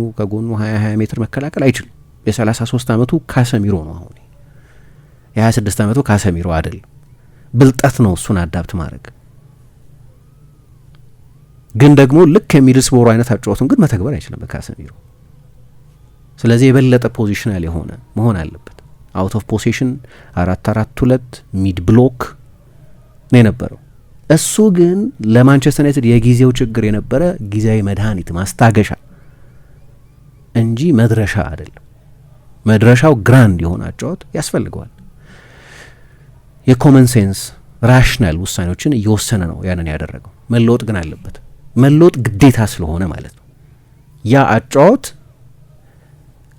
20 ሜትር መከላከል አይችልም። የ33 ዓመቱ ካሰሚሮ ነው። አሁን የ26 ዓመቱ ካሰሚሮ አይደለም። ብልጠት ነው እሱን አዳፕት ማድረግ። ግን ደግሞ ልክ የሚድልስቦሮ አይነት አጫወቱን ግን መተግበር አይችልም በካሰሚሮ። ስለዚህ የበለጠ ፖዚሽናል የሆነ መሆን አለበት። አውት ኦፍ ፖሴሽን 4-4-2 ሚድ ብሎክ ነው የነበረው። እሱ ግን ለማንቸስተር ዩናይትድ የጊዜው ችግር የነበረ ጊዜያዊ መድኃኒት ማስታገሻ እንጂ መድረሻ አይደለም። መድረሻው ግራንድ የሆነ አጫወት ያስፈልገዋል። የኮመን ሴንስ ራሽናል ውሳኔዎችን እየወሰነ ነው ያንን ያደረገው። መለወጥ ግን አለበት። መለወጥ ግዴታ ስለሆነ ማለት ነው። ያ አጫወት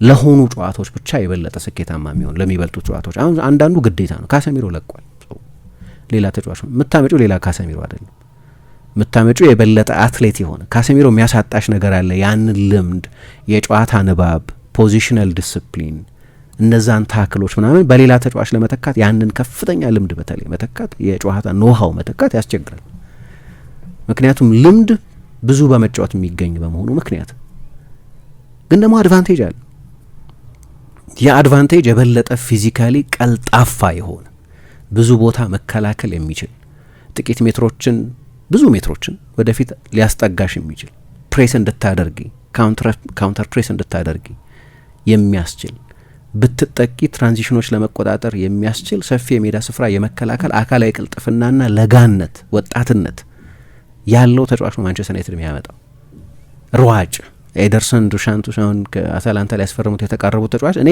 ለሆኑ ጨዋታዎች ብቻ የበለጠ ስኬታማ የሚሆን ለሚበልጡ ጨዋታዎች አሁን አንዳንዱ ግዴታ ነው። ካሰሚሮ ለቋል። ሌላ ተጫዋች ነው የምታመጪው፣ ሌላ ካሰሚሮ አይደለም የምታመጪው። የበለጠ አትሌት የሆነ ካሰሚሮ የሚያሳጣሽ ነገር አለ። ያንን ልምድ፣ የጨዋታ ንባብ፣ ፖዚሽናል ዲስፕሊን፣ እነዛን ታክሎች ምናምን በሌላ ተጫዋች ለመተካት ያንን ከፍተኛ ልምድ በተለይ መተካት፣ የጨዋታ ኖሃው መተካት ያስቸግራል። ምክንያቱም ልምድ ብዙ በመጫወት የሚገኝ በመሆኑ ምክንያት ግን ደግሞ አድቫንቴጅ አለ። የአድቫንቴጅ የበለጠ ፊዚካሊ ቀልጣፋ የሆነ ብዙ ቦታ መከላከል የሚችል ጥቂት ሜትሮችን ብዙ ሜትሮችን ወደፊት ሊያስጠጋሽ የሚችል ፕሬስ እንድታደርጊ ካውንተር ፕሬስ እንድታደርጊ የሚያስችል ብትጠቂ ትራንዚሽኖች ለመቆጣጠር የሚያስችል ሰፊ የሜዳ ስፍራ የመከላከል አካላዊ ቅልጥፍናና ለጋነት ወጣትነት ያለው ተጫዋች ነው ማንቸስተር ዩናይትድ የሚያመጣው። ሯጭ ኤደርሰን ዱሻንቱስ አሁን ከአታላንታ ላይ ያስፈረሙት የተቃረቡት ተጫዋች እኔ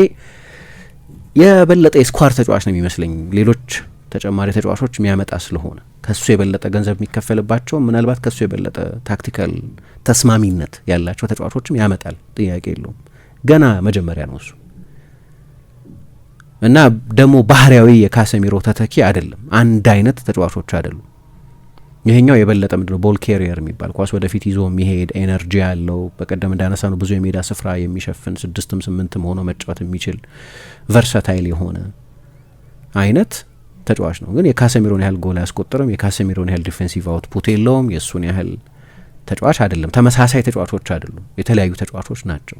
የበለጠ የስኳር ተጫዋች ነው የሚመስለኝ ሌሎች ተጨማሪ ተጫዋቾች የሚያመጣ ስለሆነ ከሱ የበለጠ ገንዘብ የሚከፈልባቸው ምናልባት ከሱ የበለጠ ታክቲካል ተስማሚነት ያላቸው ተጫዋቾችም ያመጣል፣ ጥያቄ የለውም። ገና መጀመሪያ ነው እሱ እና ደግሞ ባህሪያዊ የካሰሚሮ ተተኪ አይደለም። አንድ አይነት ተጫዋቾች አይደሉም። ይሄኛው የበለጠ ምንድነው ቦል ካሪየር የሚባል ኳስ ወደፊት ይዞ የሚሄድ ኤነርጂ ያለው በቀደም እንዳነሳ ነው ብዙ የሜዳ ስፍራ የሚሸፍን 6-8 ሆኖ መጫወት የሚችል ቨርሳታይል የሆነ አይነት ተጫዋች ነው። ግን የካሰሚሮን ያህል ጎል አያስቆጥርም። የካሰሚሮን ያህል ዲፌንሲቭ አውትፑት የለውም። የእሱን ያህል ተጫዋች አይደለም። ተመሳሳይ ተጫዋቾች አይደሉም፣ የተለያዩ ተጫዋቾች ናቸው።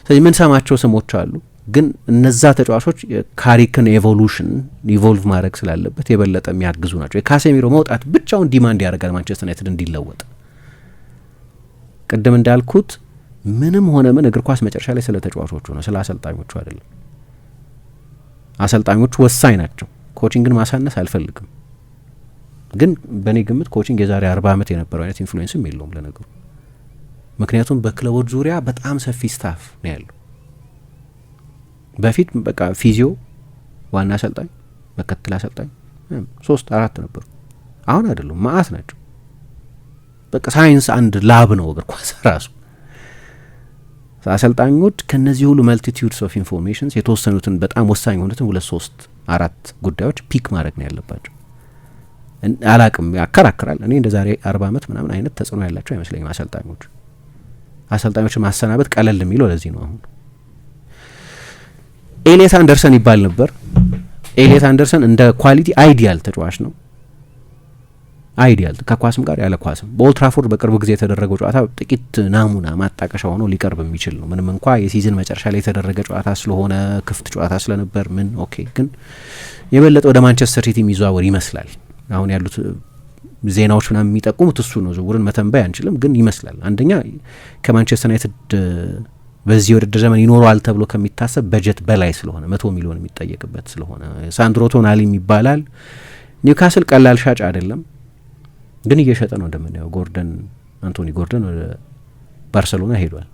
ስለዚህ የምንሰማቸው ስሞች አሉ። ግን እነዛ ተጫዋቾች ካሪክን ኤቮሉሽን ኢቮልቭ ማድረግ ስላለበት የበለጠ የሚያግዙ ናቸው። የካሴሚሮ መውጣት ብቻውን ዲማንድ ያደርጋል ማንቸስተር ዩናይትድ እንዲለወጥ። ቅድም እንዳልኩት ምንም ሆነ ምን እግር ኳስ መጨረሻ ላይ ስለ ተጫዋቾቹ ነው፣ ስለ አሰልጣኞቹ አይደለም። አሰልጣኞቹ ወሳኝ ናቸው። ኮቺንግን ማሳነስ አልፈልግም፣ ግን በእኔ ግምት ኮቺንግ የዛሬ 40 ዓመት የነበረው አይነት ኢንፍሉዌንስም የለውም ለነገሩ። ምክንያቱም በክለቦች ዙሪያ በጣም ሰፊ ስታፍ ነው ያለው። በፊት በቃ ፊዚዮ፣ ዋና አሰልጣኝ፣ መከተል አሰልጣኝ 3-4 ነበሩ። አሁን አይደሉም፣ ማአት ናቸው። በቃ ሳይንስ አንድ ላብ ነው እግር ኳስ ራሱ። አሰልጣኞች ከነዚህ ሁሉ መልቲቲዩድስ ኦፍ ኢንፎርሜሽንስ የተወሰኑትን በጣም ወሳኝ የሆኑትን 2-3-4 ጉዳዮች ፒክ ማድረግ ነው ያለባቸው። አላቅም፣ ያከራክራል። እኔ እንደ ዛሬ 40 ዓመት ምናምን አይነት ተጽዕኖ ያላቸው አይመስለኝም አሰልጣኞችን ማሰናበት ቀለል የሚለው ለዚህ ነው። አሁን ኤሊየት አንደርሰን ይባል ነበር። ኤሊየት አንደርሰን እንደ ኳሊቲ አይዲያል ተጫዋች ነው። አይዲያል ከኳስም ጋር ያለ ኳስም በኦልድ ትራፎርድ በቅርብ ጊዜ የተደረገው ጨዋታ ጥቂት ናሙና ማጣቀሻ ሆኖ ሊቀርብ የሚችል ነው። ምንም እንኳ የሲዝን መጨረሻ ላይ የተደረገ ጨዋታ ስለሆነ ክፍት ጨዋታ ስለነበር ኦኬ፣ ግን የበለጠ ወደ ማንቸስተር ሲቲ የሚዘዋወር ይመስላል። አሁን ያሉት ዜናዎች ምናምን የሚጠቁሙት እሱ ነው። ዝውውርን መተንበይ አንችልም፣ ግን ይመስላል። አንደኛ ከማንቸስተር ዩናይትድ በዚህ ውድድር ዘመን ይኖረዋል ተብሎ ከሚታሰብ በጀት በላይ ስለሆነ 100 ሚሊዮን የሚጠየቅበት ስለሆነ ሳንድሮ ቶናሊም ይባላል። ኒውካስል ቀላል ሻጭ አይደለም፣ ግን እየሸጠ ነው እንደምናየው። አንቶኒ ጎርደን ወደ ባርሰሎና ሄዷል።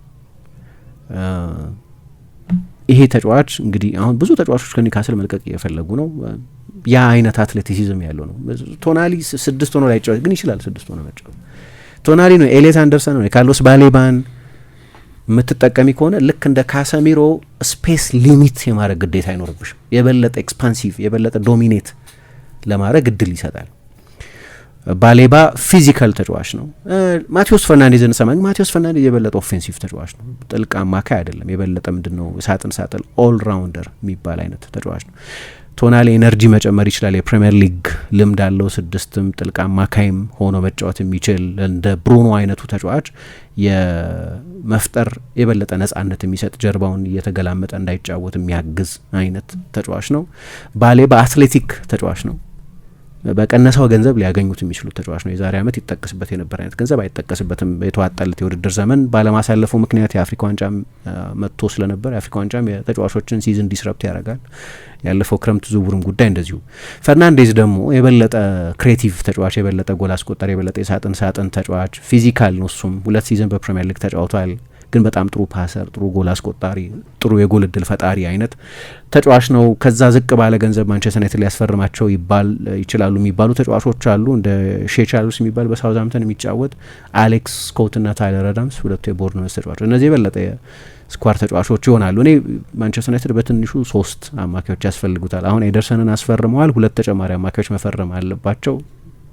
ይሄ ተጫዋች እንግዲህ አሁን ብዙ ተጫዋቾች ከኒውካስል መልቀቅ እየፈለጉ ነው። ያ አይነት አትሌቲሲዝም ያለው ነው። ቶናሊ 6 ሆኖ ላይ ጫወት ግን ይችላል። 6 ሆኖ መጫወት ቶናሊ ነው። ኤሊየት አንደርሰን ነው። የካርሎስ ባሌባን የምትጠቀሚ ከሆነ ልክ እንደ ካሰሚሮ ስፔስ ሊሚት የማድረግ ግዴታ አይኖርብሽም። የበለጠ ኤክስፓንሲቭ የበለጠ ዶሚኔት ለማድረግ እድል ይሰጣል። ባሌባ ፊዚካል ተጫዋች ነው። ማቴዎስ ፈርናንዴዝን ሰማኝ። ማቴዎስ ፈርናንዴዝ የበለጠ ኦፌንሲቭ ተጫዋች ነው። ጥልቅ አማካይ አይደለም። የበለጠ ምንድነው ሳጥን ኦል ራውንደር የሚባል አይነት ተጫዋች ነው። ቶናሊ ኤነርጂ መጨመር ይችላል። የፕሪሚየር ሊግ ልምድ አለው። 6ም ጥልቅ አማካይም ሆኖ መጫወት የሚችል እንደ ብሩኖ አይነቱ ተጫዋች የመፍጠር የበለጠ ነጻነት የሚሰጥ ጀርባውን እየተገላመጠ እንዳይጫወት የሚያግዝ አይነት ተጫዋች ነው። ባሌባ አትሌቲክ ተጫዋች ነው። በቀነሰው ገንዘብ ሊያገኙት የሚችሉት ተጫዋች ነው። የዛሬ ዓመት ይጠቀስበት የነበረ አይነት ገንዘብ አይጠቀስበትም። የተዋጣለት የውድድር ዘመን ባለማሳለፉ ምክንያት የአፍሪካ ዋንጫም መጥቶ ስለነበር የአፍሪካ ዋንጫም የተጫዋቾችን ሲዝን ዲስረፕት ያደርጋል። ያለፈው ክረምት ዝውውርም ጉዳይ እንደዚሁ። ፈርናንዴዝ ደግሞ የበለጠ ክሬቲቭ ተጫዋች፣ የበለጠ ጎል አስቆጣሪ፣ የበለጠ የሳጥን ተጫዋች ፊዚካል ነው። እሱም 2 ሲዝን በፕሪሚየር ሊግ ተጫውቷል። ግን በጣም ጥሩ ፓሰር፣ ጥሩ ጎል አስቆጣሪ፣ ጥሩ የጎል እድል ፈጣሪ አይነት ተጫዋች ነው። ከዛ ዝቅ ባለ ገንዘብ ማንቸስተር ዩናይትድ ሊያስፈርማቸው ይችላሉ የሚባሉ ተጫዋቾች አሉ። እንደ ሼቻልስ የሚባል በሳውዝሃምፕተን የሚጫወት አሌክስ ስኮትና ታይለር አዳምስ፣ ሁለቱ የቦርንመስ ተጫዋቾች። እነዚህ የበለጠ ስኳር ተጫዋቾች ይሆናሉ። እኔ ማንቸስተር ዩናይትድ በትንሹ 3 አማካዮች ያስፈልጉታል። አሁን ኤደርሰንን አስፈርመዋል። 2 ተጨማሪ አማካዮች መፈረም አለባቸው።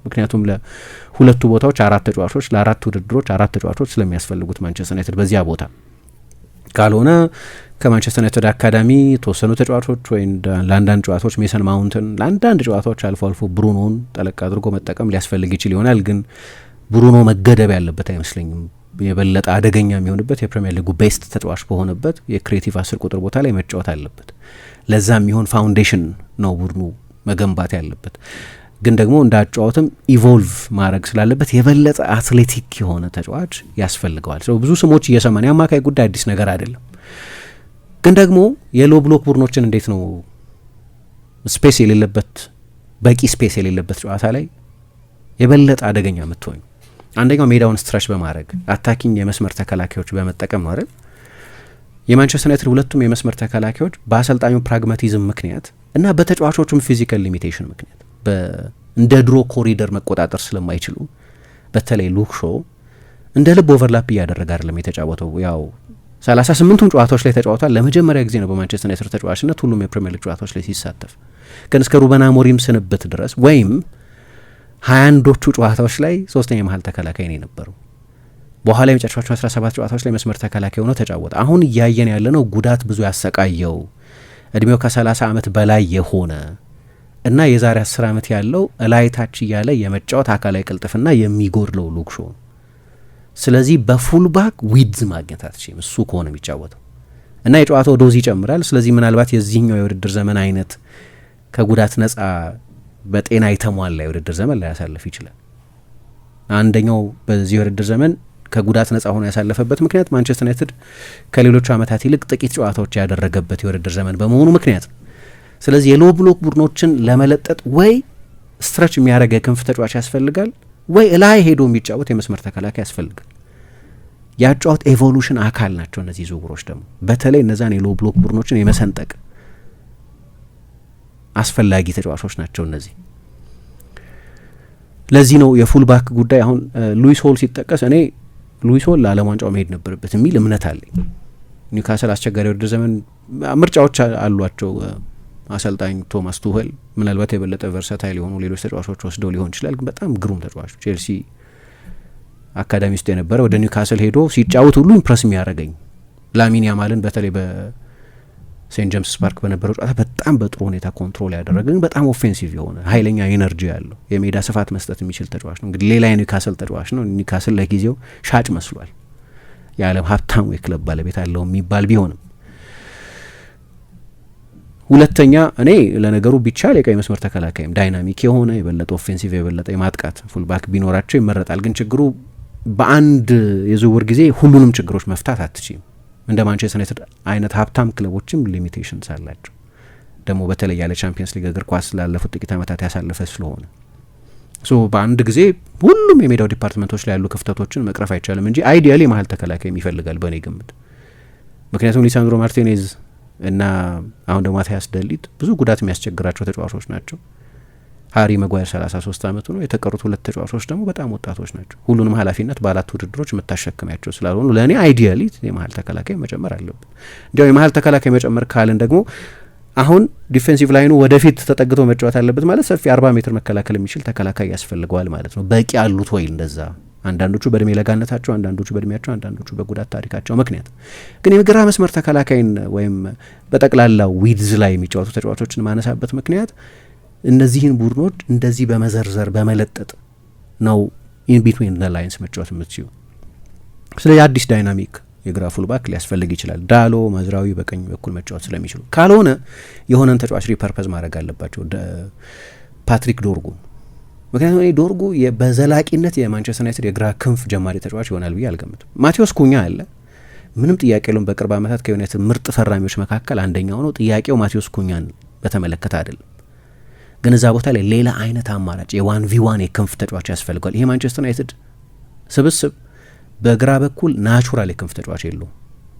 ምክንያቱም ለሁለቱ ቦታዎች 4 ተጫዋቾች ለ4 ውድድሮች 4 ተጫዋቾች ስለሚያስፈልጉት ማንቸስተር ዩናይትድ በዚያ ቦታ ካልሆነ ከማንቸስተር ዩናይትድ አካዳሚ የተወሰኑ ተጫዋቾች ወይ ለአንዳንድ ጨዋታዎች ሜሰን ማውንትን፣ ለአንዳንድ ጨዋታዎች አልፎ አልፎ ብሩኖን ጠለቅ አድርጎ መጠቀም ሊያስፈልግ ይችል ይሆናል። ግን ብሩኖ መገደብ ያለበት አይመስለኝም። የበለጠ አደገኛ የሚሆንበት የፕሪሚየር ሊጉ ቤስት ተጫዋች በሆነበት የክሬቲቭ 10 ቁጥር ቦታ ላይ መጫወት አለበት። ለዛ የሚሆን ፋውንዴሽን ነው ቡድኑ መገንባት ያለበት። ግን ደግሞ እንዳጫወትም ኢቮልቭ ማድረግ ስላለበት የበለጠ አትሌቲክ የሆነ ተጫዋች ያስፈልገዋል። ብዙ ስሞች እየሰማን የአማካይ ጉዳይ አዲስ ነገር አይደለም። ግን ደግሞ የሎ ብሎክ ቡድኖችን እንዴት ነው ስፔስ የሌለበት በቂ ስፔስ የሌለበት ጨዋታ ላይ የበለጠ አደገኛ የምትሆኝ? አንደኛው ሜዳውን ስትራች በማድረግ አታኪንግ የመስመር ተከላካዮች በመጠቀም ነው አይደል? የማንቸስተር ዩናይትድ ሁለቱም የመስመር ተከላካዮች በአሰልጣኙ ፕራግማቲዝም ምክንያት እና በተጫዋቾቹም ፊዚካል ሊሚቴሽን ምክንያት እንደ ድሮ ኮሪደር መቆጣጠር ስለማይችሉ በተለይ ሉክ ሾ እንደ ልብ ኦቨርላፕ እያደረገ አይደለም የተጫወተው። ያው 38ቱም ጨዋታዎች ላይ ተጫውቷል። ለመጀመሪያ ጊዜ ነው በማንቸስተር ዩናይትድ ተጫዋችነት ሁሉም የፕሪሚየር ሊግ ጨዋታዎች ላይ ሲሳተፍ። ግን እስከ ሩበን አሞሪም ስንብት ድረስ ወይም 21ዶቹ ጨዋታዎች ላይ 3ኛ መሀል ተከላካይ ነው የነበረው። በኋላ የመጨረሻዎቹ 17 ጨዋታዎች ላይ መስመር ተከላካይ ሆኖ ተጫወተ። አሁን እያየን ያለነው ጉዳት ብዙ ያሰቃየው እድሜው ከ30 ዓመት በላይ የሆነ እና የዛሬ 10 ዓመት ያለው እላይታች እያለ የመጫወት አካላዊ ቅልጥፍና የሚጎድለው ሉክ ሾው። ስለዚህ በፉልባክ ዊድዝ ማግኘት አትችልም እሱ ከሆነ የሚጫወተው እና የጨዋታው ዶዝ ይጨምራል። ስለዚህ ምናልባት የዚህኛው የውድድር ዘመን አይነት ከጉዳት ነጻ በጤና የተሟላ የውድድር ዘመን ላይ ያሳልፍ ይችላል። አንደኛው በዚህ የውድድር ዘመን ከጉዳት ነጻ ሆኖ ያሳለፈበት ምክንያት ማንቸስተር ዩናይትድ ከሌሎቹ ዓመታት ይልቅ ጥቂት ጨዋታዎች ያደረገበት የውድድር ዘመን በመሆኑ ምክንያት ነው። ስለዚህ የሎ ብሎክ ቡድኖችን ለመለጠጥ ወይ ስትረች የሚያደርግ የክንፍ ተጫዋች ያስፈልጋል፣ ወይ ላይ ሄዶ የሚጫወት የመስመር ተከላካይ ያስፈልጋል። ያጫወት ኤቮሉሽን አካል ናቸው እነዚህ ዝውውሮች። ደግሞ በተለይ እነዛን የሎ ብሎክ ቡድኖችን የመሰንጠቅ አስፈላጊ ተጫዋቾች ናቸው እነዚህ። ለዚህ ነው የፉልባክ ጉዳይ አሁን ሉዊስ ሆል ሲጠቀስ እኔ ሉዊስ ሆል ለዓለም ዋንጫው መሄድ ነበረበት የሚል እምነት አለኝ። ኒውካስል አስቸጋሪ ውድድር ዘመን ምርጫዎች አሏቸው። አሰልጣኝ ቶማስ ቱሄል ምናልባት የበለጠ ቨርሳታይል የሆኑ ሌሎች ተጫዋቾች ወስደው ሊሆን ይችላል። ግን በጣም ግሩም ተጫዋች ቼልሲ አካዳሚ ውስጥ የነበረ ወደ ኒውካስል ሄዶ ሲጫወት ሁሉ ኢምፕረስ የሚያደርገኝ ላሚን ያማልን በተለይ ሴንት ጄምስ ፓርክ በነበረው ጨዋታ በጣም በጥሩ ሁኔታ ኮንትሮል ያደረገ ግን በጣም ኦፌንሲቭ የሆነ ኃይለኛ ኤነርጂ ያለው የሜዳ ስፋት መስጠት የሚችል ተጫዋች ነው። እንግዲህ ሌላ የኒውካስል ተጫዋች ነው። ኒውካስል ለጊዜው ሻጭ መስሏል። የዓለም ሀብታሙ የክለብ ባለቤት አለው የሚባል ቢሆንም ሁለተኛ እኔ ለነገሩ ቢቻል የቀኝ መስመር ተከላካይም ዳይናሚክ የሆነ የበለጠ ኦፌንሲቭ የበለጠ የማጥቃት ፉልባክ ቢኖራቸው ይመረጣል። ግን ችግሩ በአንድ የዝውውር ጊዜ ሁሉንም ችግሮች መፍታት አትችይም። እንደ ማንቸስተር ዩናይትድ አይነት ሀብታም ክለቦችም ሊሚቴሽንስ አላቸው። ደግሞ በተለይ ያለ ቻምፒየንስ ሊግ እግር ኳስ ላለፉት ጥቂት ዓመታት ያሳለፈ ስለሆነ በአንድ ጊዜ ሁሉም የሜዳው ዲፓርትመንቶች ላይ ያሉ ክፍተቶችን መቅረፍ አይቻልም እንጂ አይዲያሊ መሀል ተከላካይ ይፈልጋል በእኔ ግምት። ምክንያቱም ሊሳንድሮ ማርቲኔዝ እና አሁን ደግሞ ማቲያስ ደሊት ብዙ ጉዳት የሚያስቸግራቸው ተጫዋቾች ናቸው። ሃሪ መጓየር 33 ዓመቱ ነው። የተቀሩት ሁለት ተጫዋቾች ደግሞ በጣም ወጣቶች ናቸው። ሁሉንም ኃላፊነት በአራት ውድድሮች የምታሸክማቸው ስላልሆኑ ለእኔ አይዲያሊ የመሀል ተከላካይ መጨመር አለብን። እንዲያው የመሀል ተከላካይ መጨመር ካልን ደግሞ አሁን ዲፌንሲቭ ላይኑ ወደፊት ተጠግቶ መጫወት አለበት ማለት ሰፊ 40 ሜትር መከላከል የሚችል ተከላካይ ያስፈልገዋል ማለት ነው። በቂ አሉት ወይ? እንደዛ አንዳንዶቹ በእድሜ ለጋነታቸው፣ አንዳንዶቹ በእድሜያቸው፣ አንዳንዶቹ በጉዳት ታሪካቸው ምክንያት ግን የግራ መስመር ተከላካይን ወይም በጠቅላላው ዊድዝ ላይ የሚጫወቱ ተጫዋቾችን ማነሳበት ምክንያት እነዚህን ቡድኖች እንደዚህ በመዘርዘር በመለጠጥ ነው ኢን ቢትዊን ዘ ላይንስ መጫወት የምትችሉ። ስለዚህ አዲስ ዳይናሚክ የግራ ፉልባክ ሊያስፈልግ ይችላል። ዳሎ ማዝራዊ በቀኝ በኩል መጫወት ስለሚችሉ ካልሆነ የሆነን ተጫዋች ሪፐርፐዝ ማድረግ አለባቸው። ፓትሪክ ዶርጉ ምክንያቱም እኔ ዶርጉ በዘላቂነት የማንቸስተር ዩናይትድ የግራ ክንፍ ጀማሪ ተጫዋች ይሆናል ብዬ አልገምትም። ማቴዎስ ኩኛ አለ፣ ምንም ጥያቄ የለውም። በቅርብ ዓመታት ከዩናይትድ ምርጥ ፈራሚዎች መካከል አንደኛው ነው። ጥያቄው ማቴዎስ ኩኛን በተመለከተ አይደለም፣ ግን እዛ ቦታ ላይ ሌላ አይነት አማራጭ የ1v1 የክንፍ ተጫዋች ያስፈልገዋል። ይሄ ማንቸስተር ዩናይትድ ስብስብ በግራ በኩል ናቹራል የክንፍ ተጫዋች የለውም።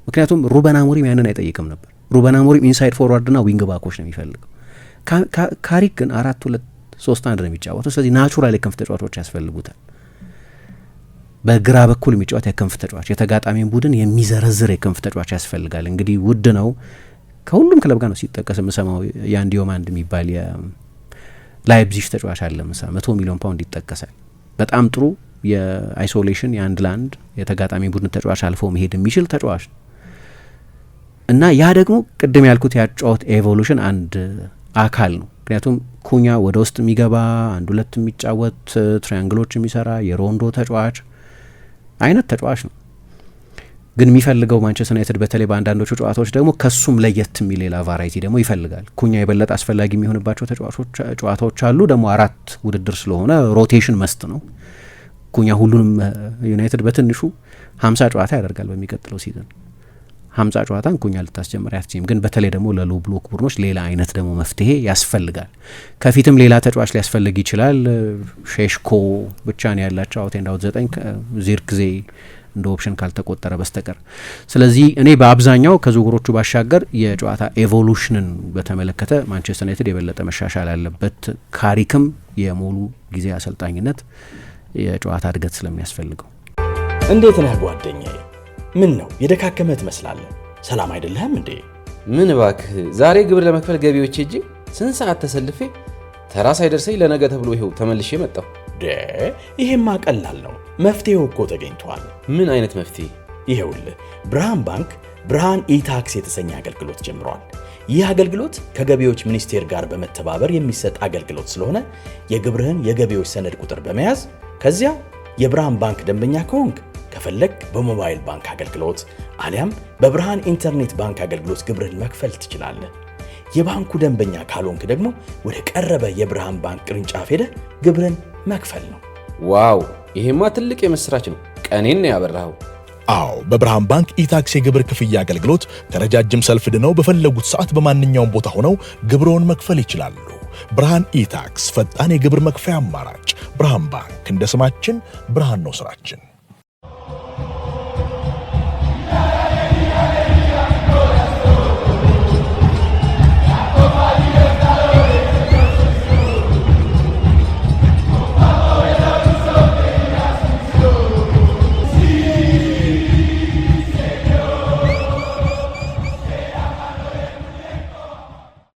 ምክንያቱም ሩበን አሞሪም ያንን አይጠይቅም ነበር። ሩበን አሞሪም ኢንሳይድ ፎርዋርድና ዊንግ ባኮች ነው የሚፈልገው። ካሪክ ግን 4-2-3-1 ነው የሚጫወተው። ስለዚህ ናቹራል የክንፍ ተጫዋቾች ያስፈልጉታል። በግራ በኩል የሚጫወት የክንፍ ተጫዋች፣ የተጋጣሚን ቡድን የሚዘረዝር የክንፍ ተጫዋች ያስፈልጋል። እንግዲህ ውድ ነው። ከሁሉም ክለብ ጋር ነው ሲጠቀስ የምሰማው። ያን ዲዮማንድ የሚባል የላይፕዚግ ተጫዋች አለ፣ 100 ሚሊዮን ፓውንድ ይጠቀሳል። በጣም ጥሩ የአይሶሌሽን የአንድ ለአንድ የተጋጣሚ ቡድን ተጫዋች አልፎ መሄድ የሚችል ተጫዋች እና ያ ደግሞ ቅድም ያልኩት ያጫወት ኤቮሉሽን አንድ አካል ነው። ምክንያቱም ኩኛ ወደ ውስጥ የሚገባ 1-2 የሚጫወት ትሪያንግሎች የሚሰራ የሮንዶ ተጫዋች አይነት ተጫዋች ነው። ግን የሚፈልገው ማንቸስተር ዩናይትድ በተለይ በአንዳንዶቹ ጨዋታዎች ደግሞ ከሱም ለየት የሚል ሌላ ቫራይቲ ደግሞ ይፈልጋል። ኩኛ የበለጠ አስፈላጊ የሚሆንባቸው ጨዋታዎች አሉ። ደግሞ 4 ውድድር ስለሆነ ሮቴሽን መስት ነው። ኩኛ ሁሉንም ዩናይትድ በትንሹ 50 ጨዋታ ያደርጋል በሚቀጥለው ሲዝን። 50 ጨዋታን ኩኛ ልታስጀምር አትችልም። ግን በተለይ ደግሞ ለሎ ብሎክ ቡድኖች ሌላ አይነት ደግሞ መፍትሄ ያስፈልጋል። ከፊትም ሌላ ተጫዋች ሊያስፈልግ ይችላል። ሼሽኮ ብቻ ነው ያላቸው አውት ኤንድ አውት 9 ዚርክዜ እንደ ኦፕሽን ካልተቆጠረ በስተቀር። ስለዚህ እኔ በአብዛኛው ከዝውውሮቹ ባሻገር የጨዋታ ኤቮሉሽንን በተመለከተ ማንቸስተር ዩናይትድ የበለጠ መሻሻል አለበት። ካሪክም የሙሉ ጊዜ አሰልጣኝነት የጨዋታ እድገት ስለሚያስፈልገው። እንዴት ነህ ጓደኛዬ? ምን ነው የደካከመህ ትመስላለህ። ሰላም አይደለህም እንዴ? ምን እባክህ፣ ዛሬ ግብር ለመክፈል ገቢዎች ሄጄ ስንት ሰዓት ተሰልፌ ተራ ሳይደርሰኝ ለነገ ተብሎ ይኸው ተመልሼ መጣሁ። ይሄማ ቀላል ነው። መፍትሄው እኮ ተገኝቷል። ምን አይነት መፍትሄ? ይኸውልህ ብርሃን ባንክ ብርሃን ኢታክስ የተሰኘ አገልግሎት ጀምሯል። ይህ አገልግሎት ከገቢዎች ሚኒስቴር ጋር በመተባበር የሚሰጥ አገልግሎት ስለሆነ የግብርህን የገቢዎች ሰነድ ቁጥር በመያዝ ከዚያ የብርሃን ባንክ ደንበኛ ከሆንክ ከፈለግ በሞባይል ባንክ አገልግሎት አሊያም በብርሃን ኢንተርኔት ባንክ አገልግሎት ግብርህን መክፈል ትችላለህ። የባንኩ ደንበኛ ካልሆንክ ደግሞ ወደ ቀረበ የብርሃን ባንክ ቅርንጫፍ ሄደህ ግብርህን መክፈል ነው። ዋው! ይሄማ ትልቅ የምስራች ነው። ቀኔን ነው ያበራኸው። አዎ፣ በብርሃን ባንክ ኢታክስ የግብር ክፍያ አገልግሎት ከረጃጅም ሰልፍ ድነው በፈለጉት ሰዓት በማንኛውም ቦታ ሆነው ግብርዎን መክፈል ይችላሉ። ብርሃን ኢታክስ ፈጣን የግብር መክፈያ አማራጭ። ብርሃን ባንክ እንደ ስማችን ብርሃን ነው ስራችን።